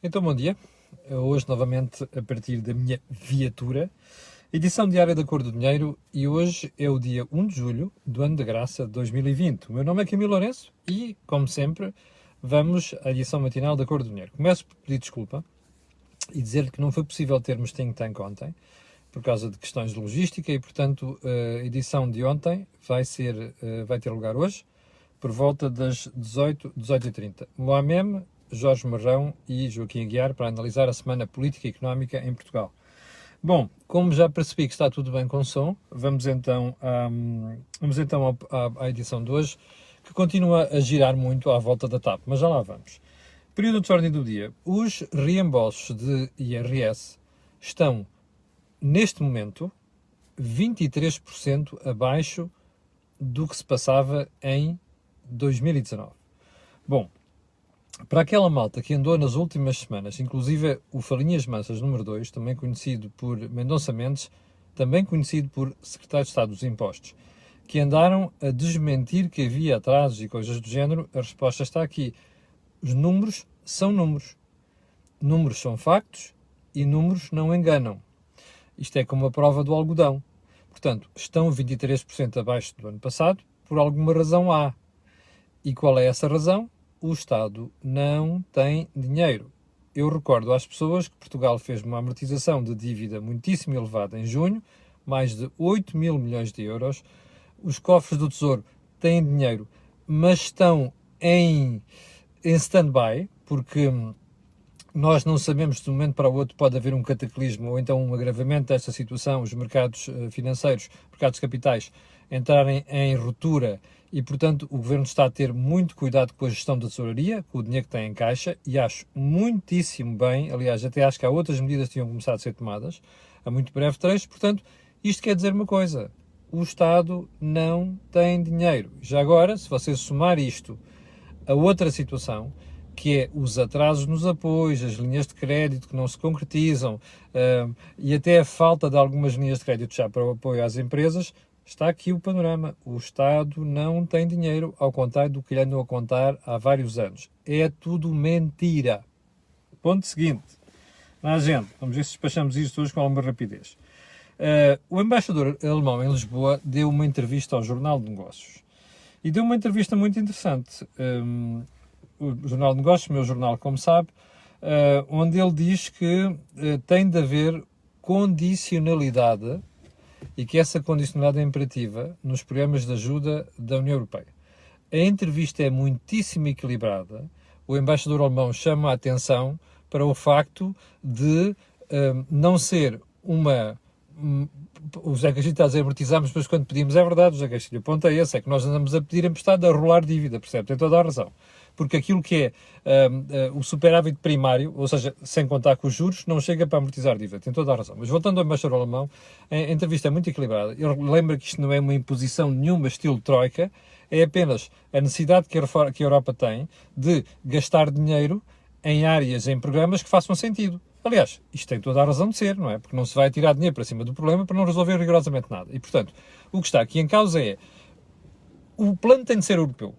Então, bom dia. Hoje, novamente, a partir da minha viatura, edição diária da Cor do Dinheiro, e hoje é o dia 1 de julho do ano de graça de 2020. O meu nome é Camilo Lourenço e, como sempre, vamos à edição matinal da Cor do Dinheiro. Começo por pedir desculpa e dizer-lhe que não foi possível termos think tank ontem, por causa de questões de logística, e, portanto, a edição de ontem vai ter lugar hoje, por volta das 18h30. Moamem, Jorge Marrão e Joaquim Aguiar para analisar a semana política e económica em Portugal. Bom, como já percebi que está tudo bem com som, vamos então à edição de hoje, que continua a girar muito à volta da TAP, mas já lá vamos. Período de ordem do dia. Os reembolsos de IRS estão, neste momento, 23% abaixo do que se passava em 2019. Bom, para aquela malta que andou nas últimas semanas, inclusive o Falinhas Mansas número 2, também conhecido por Mendonça Mendes, também conhecido por Secretário de Estado dos Impostos, que andaram a desmentir que havia atrasos e coisas do género, a resposta está aqui. Os números são números. Números são factos e números não enganam. Isto é como a prova do algodão. Portanto, estão 23% abaixo do ano passado, por alguma razão há. E qual é essa razão? O Estado não tem dinheiro. Eu recordo às pessoas que Portugal fez uma amortização de dívida muitíssimo elevada em junho, mais de 8 mil milhões de euros. Os cofres do Tesouro têm dinheiro, mas estão em stand-by, porque nós não sabemos, de um momento para o outro pode haver um cataclismo ou então um agravamento desta situação, os mercados financeiros, mercados capitais, entrarem em ruptura e, portanto, o Governo está a ter muito cuidado com a gestão da tesouraria, com o dinheiro que tem em caixa, e acho muitíssimo bem, aliás, até acho que há outras medidas que tinham começado a ser tomadas, a muito breve trecho. Portanto, isto quer dizer uma coisa: o Estado não tem dinheiro. Já agora, se você somar isto a outra situação, que é os atrasos nos apoios, as linhas de crédito que não se concretizam, e até a falta de algumas linhas de crédito já para o apoio às empresas, está aqui o panorama. O Estado não tem dinheiro, ao contrário do que lhe andam a contar há vários anos. É tudo mentira. Ponto seguinte. Na agenda, vamos ver se despachamos isto hoje com alguma rapidez. O embaixador alemão em Lisboa deu uma entrevista ao Jornal de Negócios. E deu uma entrevista muito interessante. O Jornal de Negócios, meu jornal, como sabe, onde ele diz que tem de haver condicionalidade e que essa condicionalidade é imperativa nos programas de ajuda da União Europeia. A entrevista é muitíssimo equilibrada. O embaixador alemão chama a atenção para o facto de não ser uma... O José Castilho está a dizer amortizamos, mas quando pedimos é verdade, o José Castilho. O ponto é esse, é que nós andamos a pedir emprestado a rolar dívida, percebe? Tem toda a razão. Porque aquilo que é o superávit primário, ou seja, sem contar com os juros, não chega para amortizar dívida. Tem toda a razão. Mas voltando ao embaixador alemão, a entrevista é muito equilibrada. Ele lembra que isto não é uma imposição nenhuma estilo troika, é apenas a necessidade que a Europa tem de gastar dinheiro em áreas, em programas que façam sentido. Aliás, isto tem toda a razão de ser, não é? Porque não se vai tirar dinheiro para cima do problema para não resolver rigorosamente nada. E, portanto, o que está aqui em causa é: o plano tem de ser europeu.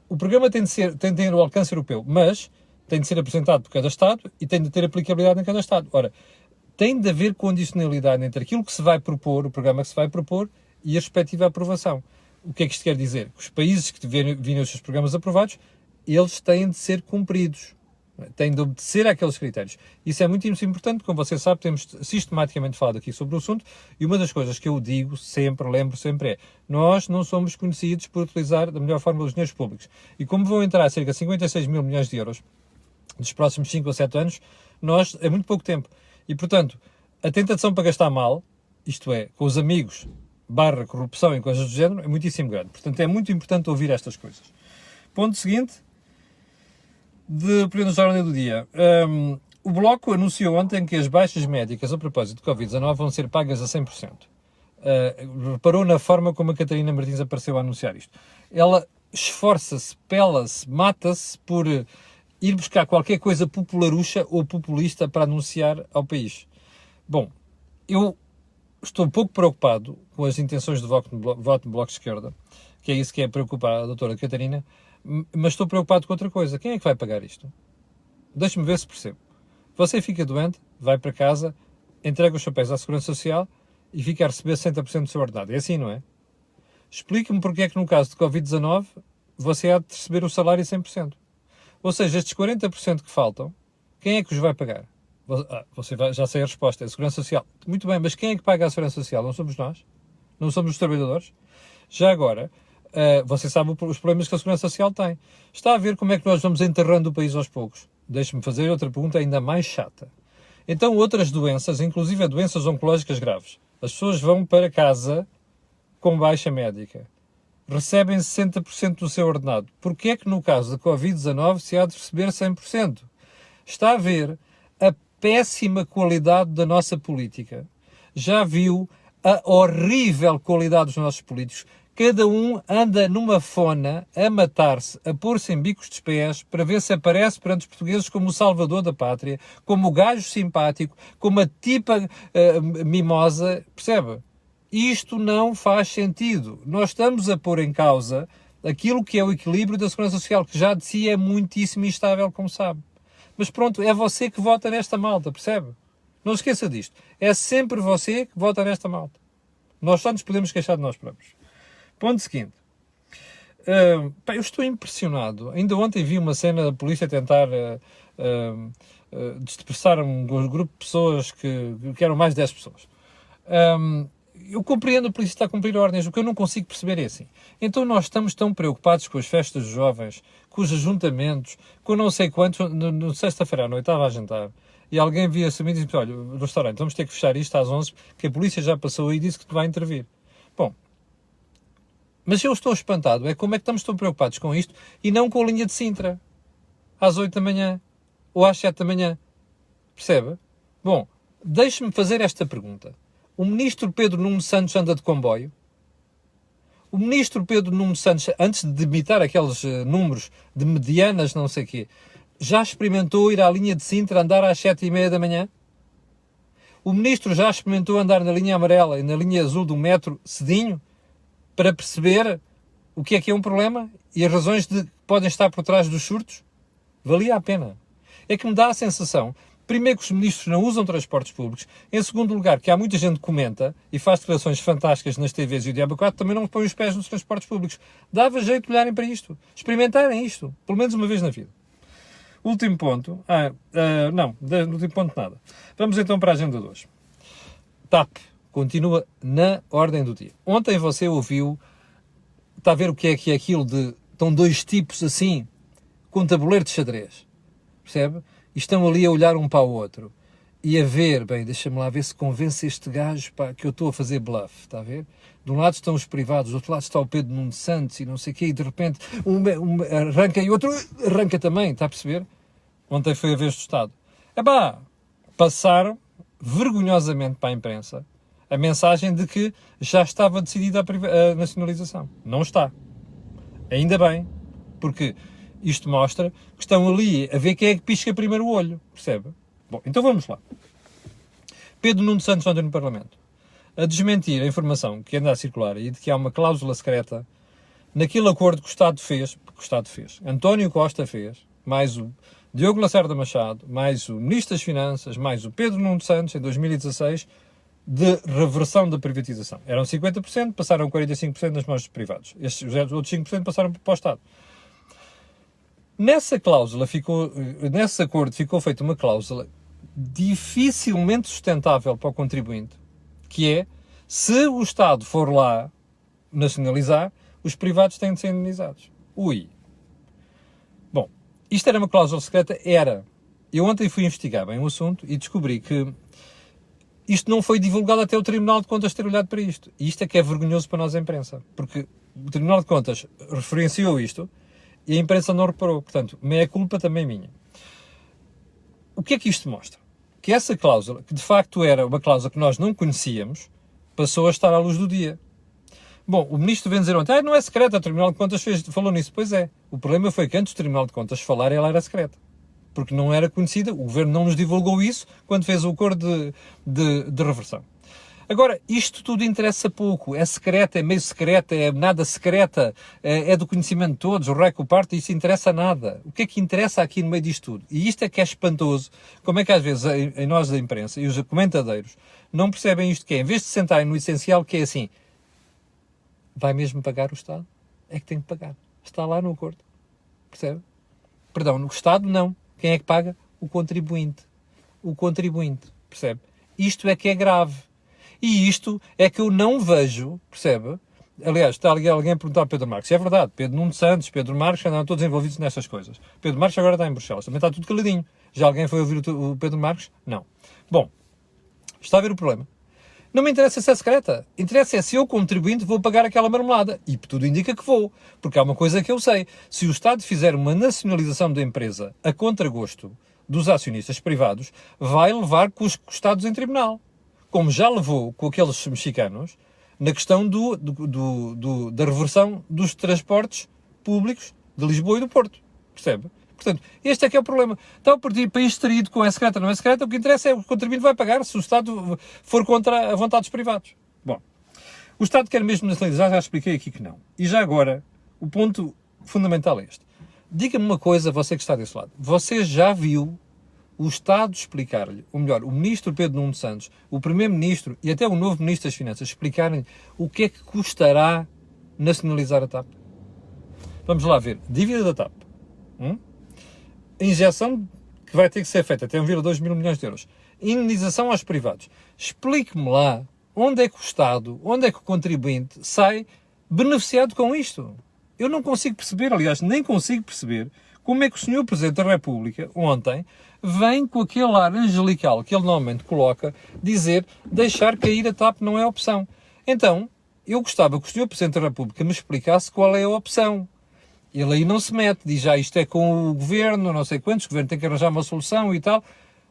O programa tem de ter o alcance europeu, mas tem de ser apresentado por cada Estado e tem de ter aplicabilidade em cada Estado. Ora, tem de haver condicionalidade entre aquilo que se vai propor, o programa que se vai propor, e a respectiva aprovação. O que é que isto quer dizer? Que os países que virem os seus programas aprovados, eles têm de ser cumpridos. Têm de obedecer àqueles critérios. Isso é muito importante, como você sabe, temos sistematicamente falado aqui sobre o assunto, e uma das coisas que eu digo sempre, lembro sempre, é: nós não somos conhecidos por utilizar da melhor forma os dinheiros públicos. E como vão entrar cerca de 56 mil milhões de euros nos próximos 5 ou 7 anos, nós, é muito pouco tempo. E, portanto, a tentação para gastar mal, isto é, com os amigos, corrupção e coisas do género, é muitíssimo grande. Portanto, é muito importante ouvir estas coisas. Ponto seguinte, de período de ordem do dia. O Bloco anunciou ontem que as baixas médicas a propósito de Covid-19 vão ser pagas a 100%. Reparou na forma como a Catarina Martins apareceu a anunciar isto. Ela esforça-se, pela-se, mata-se por ir buscar qualquer coisa popularucha ou populista para anunciar ao país. Bom, eu estou um pouco preocupado com as intenções de voto no Bloco de Esquerda, que é isso que é preocupar a doutora Catarina, mas estou preocupado com outra coisa. Quem é que vai pagar isto? Deixe-me ver se percebo. Você fica doente, vai para casa, entrega os papéis à Segurança Social e fica a receber 60% do seu ordenado. É assim, não é? Explique-me porque é que no caso de Covid-19 você há de receber o salário 100%. Ou seja, estes 40% que faltam, quem é que os vai pagar? Já sei a resposta, é a Segurança Social. Muito bem, mas quem é que paga a Segurança Social? Não somos nós? Não somos os trabalhadores? Já agora, você sabe os problemas que a Segurança Social tem. Está a ver como é que nós vamos enterrando o país aos poucos? Deixe-me fazer outra pergunta ainda mais chata. Então, outras doenças, inclusive doenças oncológicas graves, as pessoas vão para casa com baixa médica. Recebem 60% do seu ordenado. Porquê é que no caso da Covid-19 se há de receber 100%? Está a ver a péssima qualidade da nossa política. Já viu a horrível qualidade dos nossos políticos. Cada um anda numa fona a matar-se, a pôr-se em bicos dos pés para ver se aparece perante os portugueses como o salvador da pátria, como o gajo simpático, como a tipa mimosa, percebe? Isto não faz sentido. Nós estamos a pôr em causa aquilo que é o equilíbrio da Segurança Social, que já de si é muitíssimo instável, como sabe. Mas pronto, é você que vota nesta malta, percebe? Não esqueça disto. É sempre você que vota nesta malta. Nós só nos podemos queixar de nós próprios. Ponto seguinte. Eu estou impressionado. Ainda ontem vi uma cena da polícia tentar dispersar um grupo de pessoas que eram mais de 10 pessoas. Eu compreendo a polícia está a cumprir ordens. O que eu não consigo perceber é assim. Então nós estamos tão preocupados com as festas dos jovens, com os ajuntamentos, com não sei quantos. No sexta-feira à noite estava a jantar e alguém via-se a mim e disse: olha, o restaurante, vamos ter que fechar isto às 11 que a polícia já passou e disse que vai intervir. Bom, mas eu estou espantado. É como é que estamos tão preocupados com isto e não com a linha de Sintra às 8 da manhã ou às 7 da manhã. Percebe? Bom, deixe-me fazer esta pergunta. O ministro Pedro Nuno Santos anda de comboio? O ministro Pedro Nuno Santos, antes de demitar aqueles números de medianas, não sei o quê, já experimentou ir à linha de Sintra andar às 7h30 da manhã? O ministro já experimentou andar na linha amarela e na linha azul do metro cedinho para perceber o que é um problema e as razões que podem estar por trás dos surtos? Valia a pena. É que me dá a sensação, primeiro, que os ministros não usam transportes públicos. Em segundo lugar, que há muita gente que comenta e faz declarações fantásticas nas TVs e o Diabo 4 também não põe os pés nos transportes públicos. Dava jeito de olharem para isto. Experimentarem isto. Pelo menos uma vez na vida. Último ponto. Último ponto nada. Vamos então para a agenda de hoje. TAP continua na ordem do dia. Ontem você ouviu, está a ver o que é aquilo de, estão dois tipos assim, com um tabuleiro de xadrez. Percebe? E estão ali a olhar um para o outro. E a ver, bem, deixa-me lá ver se convence este gajo que eu estou a fazer bluff, está a ver? De um lado estão os privados, do outro lado está o Pedro Nuno Santos e não sei o quê, e de repente um arranca e o outro arranca também, está a perceber? Ontem foi a vez do Estado. Passaram vergonhosamente para a imprensa a mensagem de que já estava decidida a nacionalização. Não está. Ainda bem, porque isto mostra que estão ali a ver quem é que pisca primeiro o olho, percebe? Bom, então vamos lá. Pedro Nuno Santos ontem no Parlamento, a desmentir a informação que anda a circular e de que há uma cláusula secreta naquele acordo que o Estado fez, António Costa fez, mais o Diogo Lacerda Machado, mais o Ministro das Finanças, mais o Pedro Nuno Santos, em 2016, de reversão da privatização. Eram 50%, passaram 45% nas mãos dos privados. Os outros 5% passaram para o Estado. Nesse acordo ficou feita uma cláusula dificilmente sustentável para o contribuinte, que é, se o Estado for lá nacionalizar, os privados têm de ser indenizados. Bom, isto era uma cláusula secreta? Era. Eu ontem fui investigar bem o assunto e descobri que isto não foi divulgado até o Tribunal de Contas ter olhado para isto. E isto é que é vergonhoso para nós, a imprensa. Porque o Tribunal de Contas referenciou isto e a imprensa não reparou. Portanto, meia-culpa também minha. O que é que isto mostra? Que essa cláusula, que de facto era uma cláusula que nós não conhecíamos, passou a estar à luz do dia. Bom, o ministro vem dizer ontem, não é secreta, o Tribunal de Contas falou nisso. Pois é, o problema foi que antes do Tribunal de Contas falar, ela era secreta. Porque não era conhecida, o Governo não nos divulgou isso quando fez o acordo de reversão. Agora, isto tudo interessa pouco. É secreta, é meio secreta, é nada secreta, é do conhecimento de todos, o rei que o parte, isso interessa nada. O que é que interessa aqui no meio disto tudo? E isto é que é espantoso. Como é que às vezes em nós da imprensa e os comentadeiros não percebem isto que é, em vez de sentarem no essencial, que é assim, vai mesmo pagar o Estado? É que tem que pagar. Está lá no acordo. Percebe? Perdão, no Estado não. Quem é que paga? O contribuinte. O contribuinte. Percebe? Isto é que é grave. E isto é que eu não vejo, percebe? Aliás, está ali alguém a perguntar ao Pedro Marques. É verdade, Pedro Nuno Santos, Pedro Marques andaram todos envolvidos nestas coisas. Pedro Marques agora está em Bruxelas, também está tudo caladinho. Já alguém foi ouvir o Pedro Marques? Não. Bom, está a ver o problema. Não me interessa se é secreta. Interessa é se eu, contribuinte, vou pagar aquela marmelada. E tudo indica que vou. Porque há uma coisa que eu sei. Se o Estado fizer uma nacionalização da empresa a contragosto dos acionistas privados, vai levar com os Estados em tribunal. Como já levou com aqueles mexicanos, na questão da reversão dos transportes públicos de Lisboa e do Porto. Percebe? Portanto, este é que é o problema. Está o país distraído com é secreta, não é secreta, o que interessa é que o contribuinte vai pagar se o Estado for contra a vontade dos privados. Bom, o Estado quer mesmo nacionalizar, já expliquei aqui que não. E já agora, o ponto fundamental é este. Diga-me uma coisa, você que está desse lado. Você já viu o Estado explicar-lhe, ou melhor, o Ministro Pedro Nuno Santos, o Primeiro-Ministro e até o novo Ministro das Finanças explicarem o que é que custará nacionalizar a TAP? Vamos lá ver. Dívida da TAP. A injeção que vai ter que ser feita até 1,2 mil milhões de euros. Indenização aos privados. Explique-me lá onde é que o Estado, onde é que o contribuinte sai beneficiado com isto. Eu não consigo perceber, aliás, nem consigo perceber como é que o Sr. Presidente da República, ontem, vem com aquele ar angelical que ele normalmente coloca, dizer deixar cair a TAP não é opção. Então, eu gostava que o Sr. Presidente da República me explicasse qual é a opção. Ele aí não se mete, diz já isto é com o Governo, não sei quantos, o Governo tem que arranjar uma solução e tal.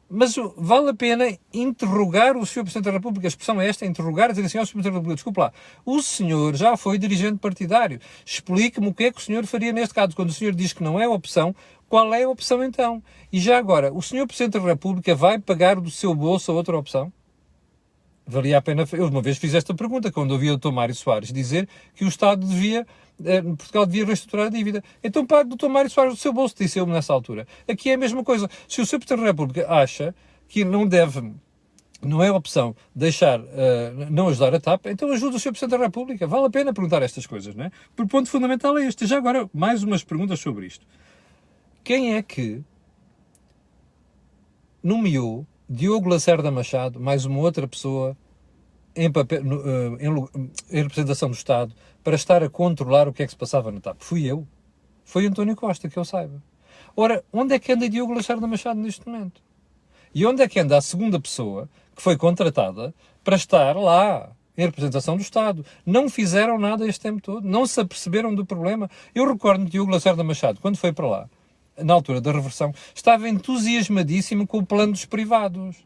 Mas vale a pena interrogar o Sr. Presidente da República. A expressão é esta, interrogar, dizer assim ao Sr. Presidente da República, desculpe lá, o senhor já foi dirigente partidário. Explique-me o que é que o senhor faria neste caso. Quando o senhor diz que não é opção, qual é a opção então? E já agora, o Sr. Presidente da República vai pagar do seu bolso a outra opção? Valia a pena... Eu uma vez fiz esta pergunta, quando ouvi o Dr. Mário Soares dizer que o Estado devia... Portugal devia reestruturar a dívida. Então pague o Dr. Mário Soares do seu bolso, disse eu nessa altura. Aqui é a mesma coisa. Se o Sr. Presidente da República acha que não deve, não é opção deixar, não ajudar a TAP, então ajude o Sr. Presidente da República. Vale a pena perguntar estas coisas, não é? Porque o ponto fundamental é este. Já agora, mais umas perguntas sobre isto. Quem é que nomeou Diogo Lacerda Machado, mais uma outra pessoa, em representação do Estado, para estar a controlar o que é que se passava na TAP? Fui eu. Foi António Costa, que eu saiba. Ora, onde é que anda Diogo Lacerda Machado neste momento? E onde é que anda a segunda pessoa que foi contratada para estar lá, em representação do Estado? Não fizeram nada este tempo todo. Não se aperceberam do problema. Eu recordo que Diogo Lacerda Machado, quando foi para lá, na altura da reversão, estava entusiasmadíssimo com o plano dos privados.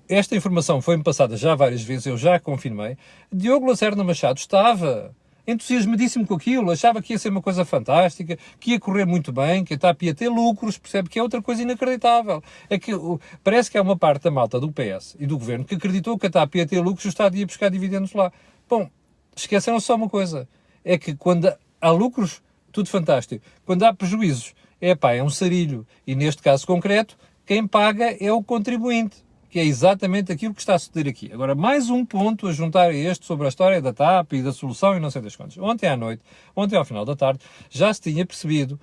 Esta informação foi-me passada já várias vezes, eu já a confirmei. Diogo Lacerda Machado estava entusiasmadíssimo com aquilo, achava que ia ser uma coisa fantástica, que ia correr muito bem, que a TAP ia ter lucros, percebe que é outra coisa inacreditável. É que parece que há uma parte da malta do PS e do Governo que acreditou que a TAP ia ter lucros e o Estado ia buscar dividendos lá. Bom, esqueceram só uma coisa, é que quando há lucros, tudo fantástico. Quando há prejuízos, é um sarilho. E neste caso concreto, quem paga é o contribuinte, que é exatamente aquilo que está a suceder aqui. Agora, mais um ponto a juntar a este sobre a história da TAP e da solução e não sei das quantas. Ontem à noite, ontem ao final da tarde, já se tinha percebido,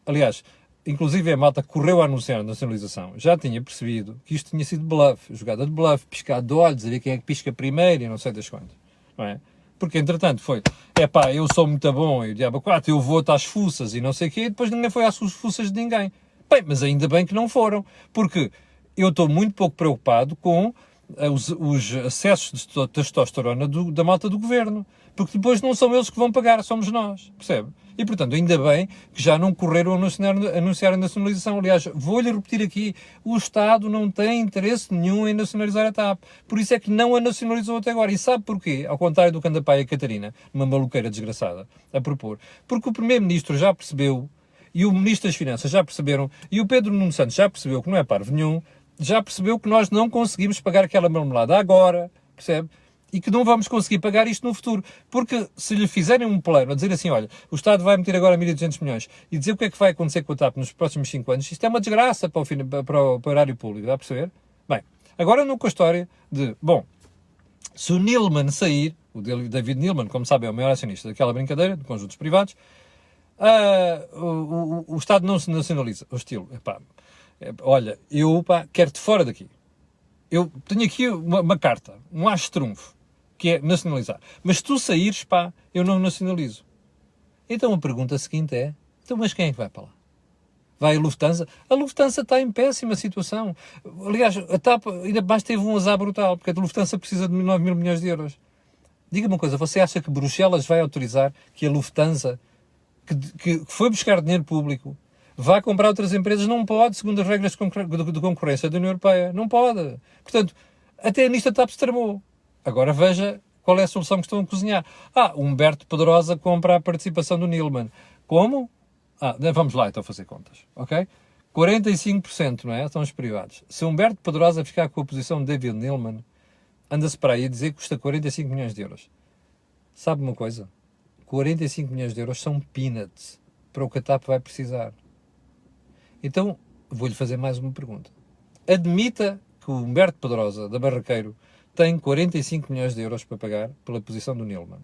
aliás, inclusive a malta que correu a anunciar a nacionalização, já tinha percebido que isto tinha sido bluff, jogada de bluff, piscar de olhos, a ver quem é que pisca primeiro e não sei das quantas. Não é? Porque, entretanto, foi, eu sou muito bom, e o diabo 4, eu vou às fuças e não sei o quê, e depois ninguém foi às fuças de ninguém. Bem, mas ainda bem que não foram, porque eu estou muito pouco preocupado com os excessos de testosterona da malta do Governo, porque depois não são eles que vão pagar, somos nós, percebe? E, portanto, ainda bem que já não correram a anunciar a nacionalização. Aliás, vou-lhe repetir aqui, o Estado não tem interesse nenhum em nacionalizar a TAP. Por isso é que não a nacionalizou até agora. E sabe porquê? Ao contrário do que anda para a Catarina, uma maluqueira desgraçada, a propor. Porque o Primeiro-Ministro já percebeu, e o Ministro das Finanças já perceberam, e o Pedro Nuno Santos já percebeu que não é parvo nenhum, já percebeu que nós não conseguimos pagar aquela marmelada agora, percebe? E que não vamos conseguir pagar isto no futuro. Porque se lhe fizerem um plano a dizer assim, olha, o Estado vai meter agora 1.200 milhões e dizer o que é que vai acontecer com a TAP nos próximos 5 anos, isto é uma desgraça para o erário público, está a perceber? Bem, agora não com a história de, bom, se o Neeleman sair, o David Neeleman, como sabem, é o maior acionista daquela brincadeira, de conjuntos privados, o Estado não se nacionaliza. O estilo, olha, eu quero-te fora daqui. Eu tenho aqui uma carta, um as-trunfo, que é nacionalizar. Mas se tu saíres, eu não nacionalizo. Então a pergunta seguinte é, então mas quem é que vai para lá? Vai a Lufthansa? A Lufthansa está em péssima situação. Aliás, a TAP ainda mais teve um azar brutal, porque a Lufthansa precisa de 9 mil milhões de euros. Diga-me uma coisa, você acha que Bruxelas vai autorizar que a Lufthansa, que foi buscar dinheiro público, vá comprar outras empresas? Não pode, segundo as regras de concorrência da União Europeia. Não pode. Portanto, até nisto a TAP se tramou. Agora veja qual é a solução que estão a cozinhar. Humberto Pedrosa compra a participação do Neeleman. Como? Vamos lá então fazer contas, ok? 45%, não é? São os privados. Se Humberto Pedrosa ficar com a posição de David Neeleman, anda-se para aí a dizer que custa 45 milhões de euros. Sabe uma coisa? 45 milhões de euros são peanuts para o que a TAP vai precisar. Então, vou-lhe fazer mais uma pergunta. Admita que o Humberto Pedrosa, da Barraqueiro, tem 45 milhões de euros para pagar pela posição do Neeleman.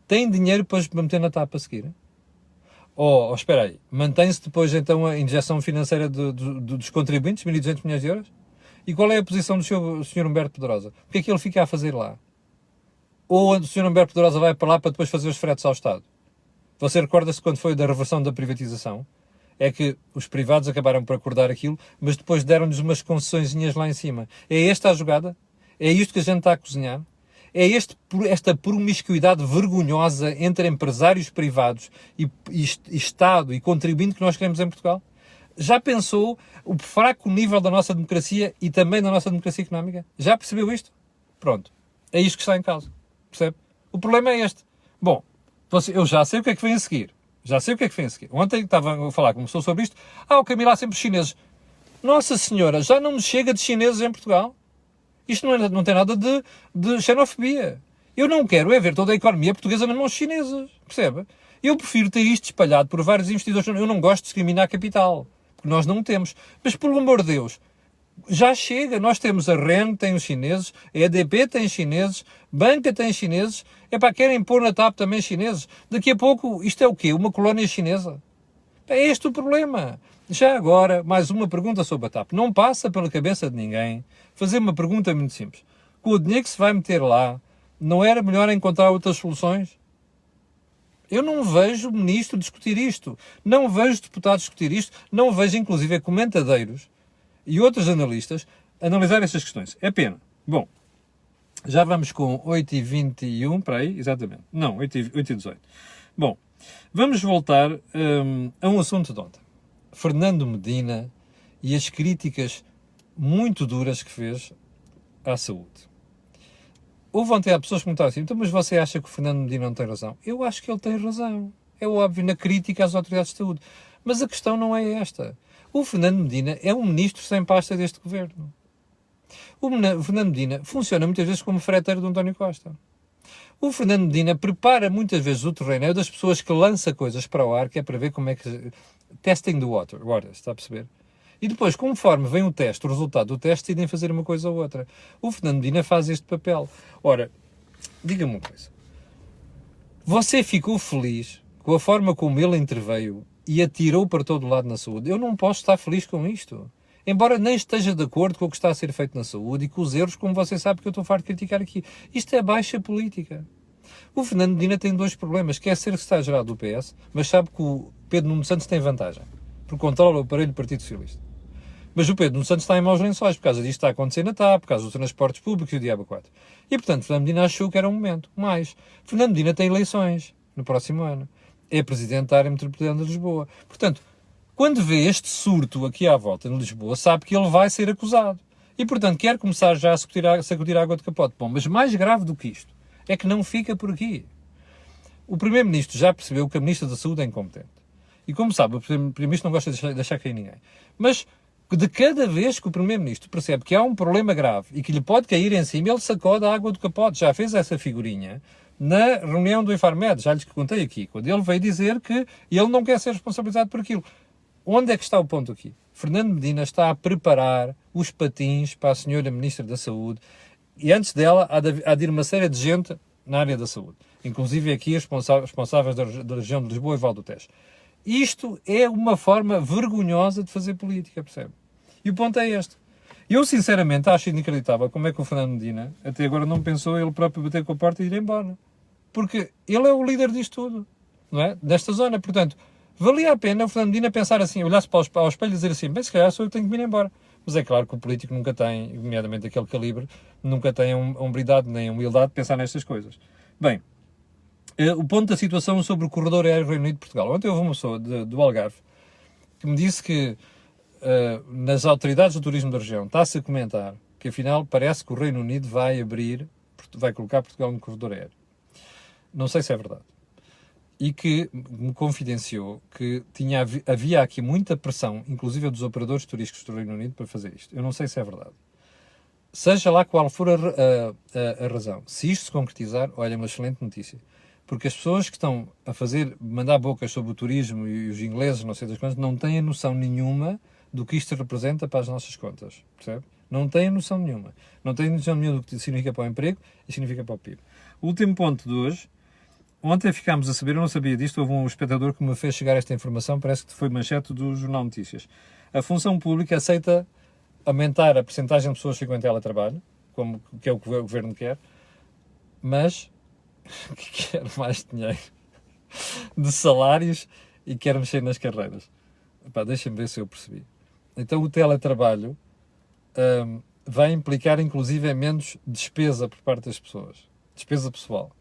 Tem dinheiro para meter na TAP a seguir? Espera aí, mantém-se depois então a injeção financeira dos contribuintes, 1.200 milhões de euros? E qual é a posição do Sr. Humberto Pedrosa? O que é que ele fica a fazer lá? Ou o Sr. Humberto Pedrosa vai para lá para depois fazer os fretes ao Estado? Você recorda-se quando foi da reversão da privatização? É que os privados acabaram por acordar aquilo, mas depois deram-lhes umas concessõezinhas lá em cima. É esta a jogada? É isto que a gente está a cozinhar? É esta promiscuidade vergonhosa entre empresários privados e Estado e contribuinte que nós queremos em Portugal? Já pensou o fraco nível da nossa democracia e também da nossa democracia económica? Já percebeu isto? Pronto. É isto que está em causa. Percebe? O problema é este. Bom, eu já sei o que é que vem a seguir. Ontem estava a falar, começou sobre isto. O Camilo há sempre os chineses. Nossa Senhora, já não me chega de chineses em Portugal. Isto não tem nada de xenofobia. Eu não quero ver toda a economia portuguesa nas mãos chinesas. Percebe? Eu prefiro ter isto espalhado por vários investidores. Eu não gosto de discriminar capital. Porque nós não temos. Mas, pelo amor de Deus, já chega. Nós temos a REN, tem os chineses, a EDP tem chineses, Banca tem chineses. Querem pôr na TAP também chineses. Daqui a pouco, isto é o quê? Uma colónia chinesa? É este o problema. Já agora, mais uma pergunta sobre a TAP. Não passa pela cabeça de ninguém fazer uma pergunta muito simples. Com o dinheiro que se vai meter lá, não era melhor encontrar outras soluções? Eu não vejo ministro discutir isto. Não vejo deputados discutir isto. Não vejo, inclusive, comentadeiros e outros analistas analisar estas questões. É pena. Bom, já vamos com 8h21, para aí, exatamente. Não, 8h18. Bom, vamos voltar a um assunto de ontem. Fernando Medina e as críticas muito duras que fez à saúde. Houve ontem há pessoas que perguntaram assim, então, mas você acha que o Fernando Medina não tem razão? Eu acho que ele tem razão. É óbvio, na crítica às autoridades de saúde. Mas a questão não é esta. O Fernando Medina é um ministro sem pasta deste governo. O Fernando Medina funciona muitas vezes como freteiro de António Costa. O Fernando Medina prepara muitas vezes o terreno, é das pessoas que lança coisas para o ar, que é para ver como é que... Testing the water, está a perceber? E depois, conforme vem o teste, o resultado do teste, decidem fazer uma coisa ou outra. O Fernando Medina faz este papel. Ora, diga-me uma coisa. Você ficou feliz com a forma como ele interveio e atirou para todo lado na saúde? Eu não posso estar feliz com isto. Embora nem esteja de acordo com o que está a ser feito na saúde e com os erros, como você sabe que eu estou farto de criticar aqui. Isto é baixa política. O Fernando Medina tem dois problemas. Quer ser secretário-geral do PS, mas sabe que o Pedro Nuno Santos tem vantagem, porque controla o aparelho do Partido Socialista. Mas o Pedro Nuno Santos está em maus lençóis, por causa disto está a acontecer na TAP, por causa dos transportes públicos e o Diabo 4. E, portanto, Fernando Medina achou que era um momento. Mas, Fernando Medina tem eleições no próximo ano. É presidente da área metropolitana de Lisboa. Portanto, quando vê este surto aqui à volta em Lisboa, sabe que ele vai ser acusado. E, portanto, quer começar já a sacudir a água de capote. Bom, mas mais grave do que isto é que não fica por aqui. O Primeiro-Ministro já percebeu que a Ministra da Saúde é incompetente. E, como sabe, o Primeiro-Ministro não gosta de deixar cair ninguém. Mas De cada vez que o Primeiro-Ministro percebe que há um problema grave e que lhe pode cair em cima, ele sacode a água do capote. Já fez essa figurinha na reunião do Infarmed, já lhes contei aqui, quando ele veio dizer que ele não quer ser responsabilizado por aquilo. Onde é que está o ponto aqui? Fernando Medina está a preparar os patins para a senhora Ministra da Saúde e antes dela há de ir uma série de gente na área da saúde. Inclusive aqui os responsáveis da região de Lisboa e Val do Tejo. Isto é uma forma vergonhosa de fazer política, percebe? E o ponto é este. Eu, sinceramente, acho inacreditável como é que o Fernando Medina até agora não pensou ele próprio bater com a porta e ir embora. Porque ele é o líder disto tudo, não é? Desta zona. Portanto, valia a pena o Fernando Medina pensar assim, olhar-se para o espelho e dizer assim, bem, se calhar sou eu que tenho que vir embora. Mas é claro que o político nunca tem, nomeadamente aquele calibre, nunca tem a hombridade nem a humildade de pensar nestas coisas. Bem, o ponto da situação sobre o corredor aéreo Reino Unido-Portugal. Ontem houve uma pessoa do Algarve que me disse que nas autoridades do turismo da região está-se a comentar que afinal parece que o Reino Unido vai colocar Portugal no corredor aéreo. Não sei se é verdade. E que me confidenciou que havia aqui muita pressão, inclusive dos operadores turísticos do Reino Unido, para fazer isto. Eu não sei se é verdade. Seja lá qual for a razão, se isto se concretizar, olha, é uma excelente notícia. Porque as pessoas que estão a mandar bocas sobre o turismo e os ingleses, não sei das coisas, não têm noção nenhuma do que isto representa para as nossas contas, percebe? Não têm noção nenhuma. Não têm noção nenhuma do que significa para o emprego e significa para o PIB. O último ponto de hoje. Ontem ficámos a saber, eu não sabia disto, houve um espectador que me fez chegar esta informação, parece que foi manchete do Jornal Notícias. A função pública aceita aumentar a percentagem de pessoas que ficam em teletrabalho, que é o que o Governo quer, mas que quer mais dinheiro de salários e quer mexer nas carreiras. Deixa-me ver se eu percebi. Então o teletrabalho vai implicar inclusive menos despesa por parte das pessoas. Despesa pessoal.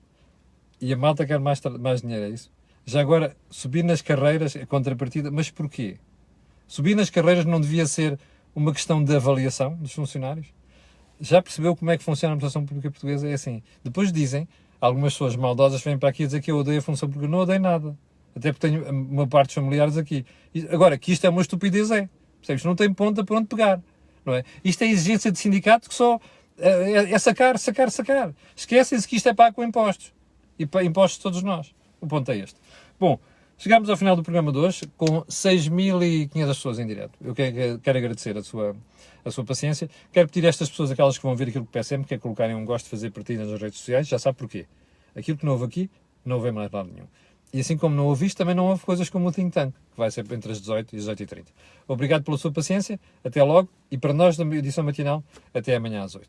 E a malta quer mais dinheiro, é isso? Já agora, subir nas carreiras é contrapartida, mas porquê? Subir nas carreiras não devia ser uma questão de avaliação dos funcionários? Já percebeu como é que funciona a administração pública portuguesa? É assim, depois dizem, algumas pessoas maldosas vêm para aqui dizer que eu odeio a função pública. Não odeio nada. Até porque tenho uma parte dos familiares aqui. Agora, que isto é uma estupidez, percebes? Não tem ponta para onde pegar, não é? Isto é exigência de sindicato que só é sacar. Esquecem-se que isto é pago com impostos. E para impostos de todos nós. O ponto é este. Bom, chegámos ao final do programa de hoje com 6.500 pessoas em direto. Eu quero agradecer a sua paciência. Quero pedir a estas pessoas, aquelas que vão ver aquilo que peço sempre, que é colocarem um gosto de fazer partilhas nas redes sociais, já sabe porquê. Aquilo que não houve aqui, não houve mais lado nenhum. E assim como não houve isto, também não houve coisas como o Think Tank, que vai ser entre as 18 e as 18h30. Obrigado pela sua paciência, até logo, e para nós da edição matinal, até amanhã às 8h.